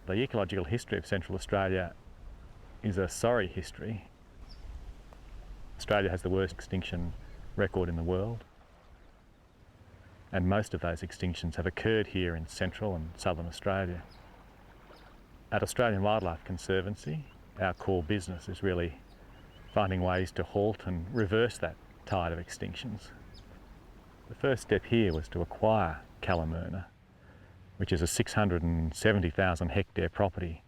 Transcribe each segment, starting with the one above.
The ecological history of Central Australia is a sorry history. Australia has the worst extinction record in the world, and most of those extinctions have occurred here in Central and Southern Australia. At Australian Wildlife Conservancy, our core business is really finding ways to halt and reverse that tide of extinctions. The first step here was to acquire Kalamurina, which is a 670,000 hectare property.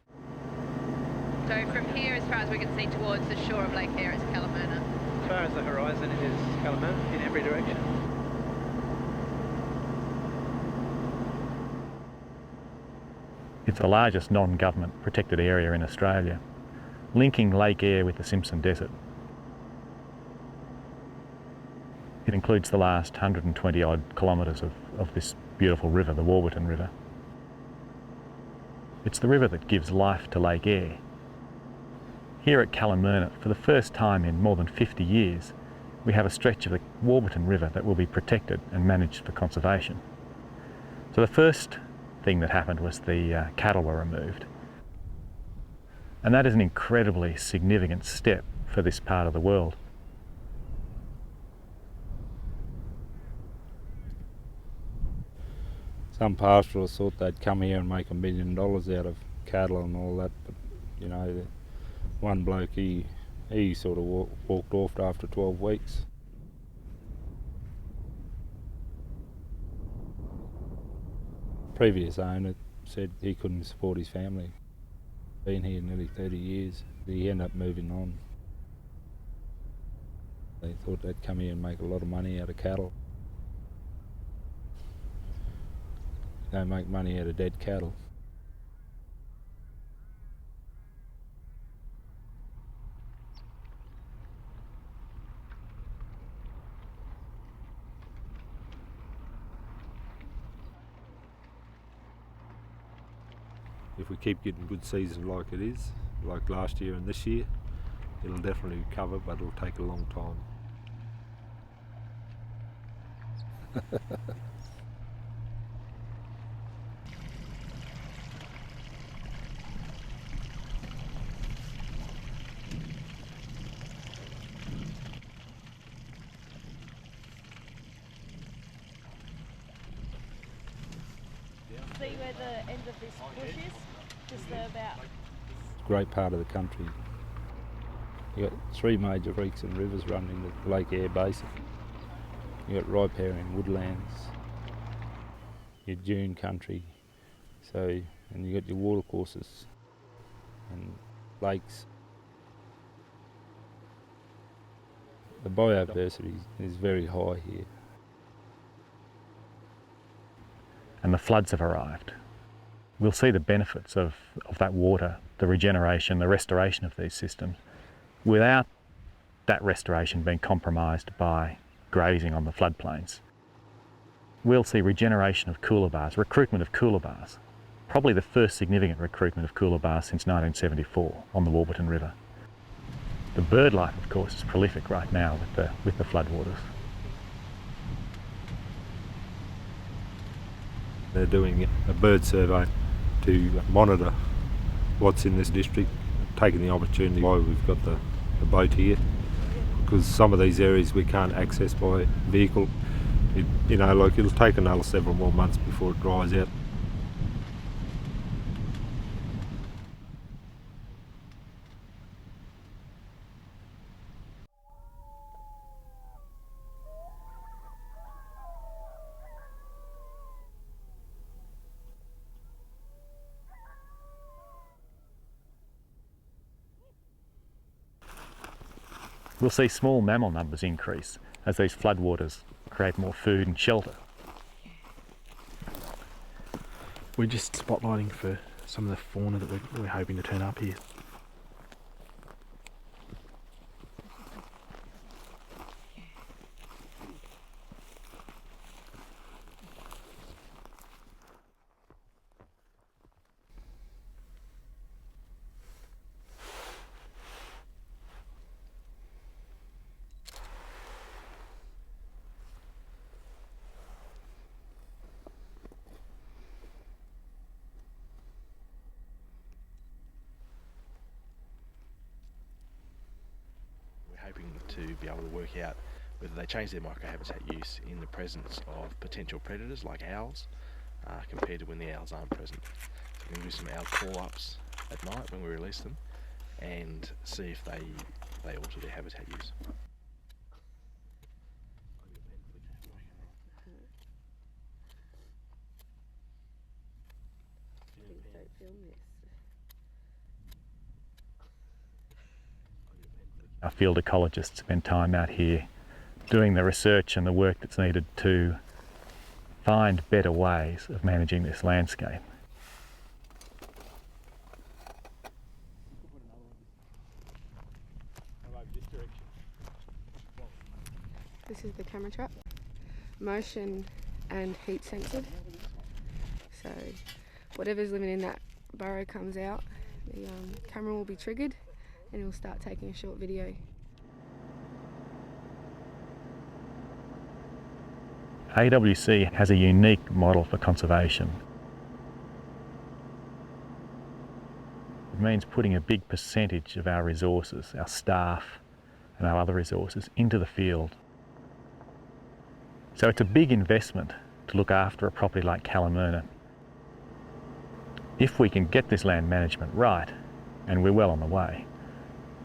So from here, as far as we can see towards the shore of Lake Eyre, is Kalamurina. As far as the horizon, it is Kalamurina in every direction. It's the largest non-government protected area in Australia, linking Lake Eyre with the Simpson Desert. It includes the last 120 odd kilometres of this beautiful river, the Warburton River. It's the river that gives life to Lake Eyre. Here at Kalamurina, for the first time in more than 50 years, we have a stretch of the Warburton River that will be protected and managed for conservation. So the first thing that happened was the cattle were removed. And that is an incredibly significant step for this part of the world. Some pastoralists thought they'd come here and make $1 million out of cattle and all that, but you know, one bloke, he sort of walked off after 12 weeks. Previous owner said he couldn't support his family. Been here nearly 30 years. He ended up moving on. They thought they'd come here and make a lot of money out of cattle. They don't make money out of dead cattle. If we keep getting good season like it is, like last year and this year, it'll definitely recover, but it'll take a long time. See where the end of this bush is? Just there about. Great part of the country. You've got 3 major creeks and rivers running into the Lake Eyre Basin. You've got riparian woodlands, your dune country, and you've got your watercourses and lakes. The biodiversity is very high here. And the floods have arrived. We'll see the benefits of that water, the regeneration, the restoration of these systems, without that restoration being compromised by grazing on the floodplains. We'll see regeneration of coolabars, recruitment of coolabars, probably the first significant recruitment of coolabars since 1974 on the Warburton River. The bird life, of course, is prolific right now with the floodwaters. They're doing a bird survey to monitor what's in this district, taking the opportunity why we've got the boat here, because some of these areas we can't access by vehicle. It'll take another several more months before it dries out. We'll see small mammal numbers increase as these floodwaters create more food and shelter. We're just spotlighting for some of the fauna that we're hoping to turn up here. be able to work out whether they change their microhabitat use in the presence of potential predators like owls, compared to when the owls aren't present. So we can do some owl call-ups at night when we release them and see if they alter their habitat use. Our field ecologists spend time out here doing the research and the work that's needed to find better ways of managing this landscape. This is the camera trap, motion and heat censored. So whatever's living in that burrow comes out, the camera will be triggered and it will start taking a short video. AWC has a unique model for conservation. It means putting a big percentage of our resources, our staff and our other resources, into the field. So it's a big investment to look after a property like Kalamurina. If we can get this land management right, and we're well on the way,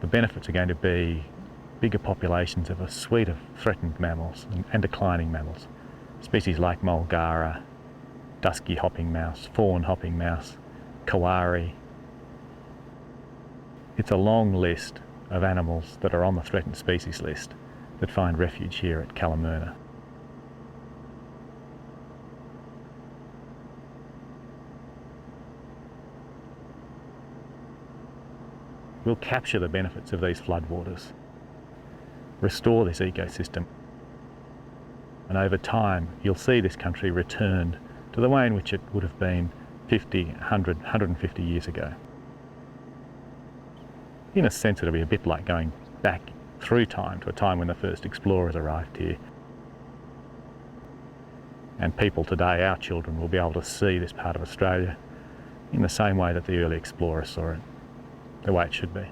the benefits are going to be bigger populations of a suite of threatened mammals and declining mammals. Species like mulgara, dusky hopping mouse, fawn hopping mouse, kawari. It's a long list of animals that are on the threatened species list that find refuge here at Kalamurina. We'll capture the benefits of these floodwaters, restore this ecosystem, and over time you'll see this country returned to the way in which it would have been 50, 100, 150 years ago. In a sense, it'll be a bit like going back through time to a time when the first explorers arrived here. And people today, our children, will be able to see this part of Australia in the same way that the early explorers saw it, the way it should be.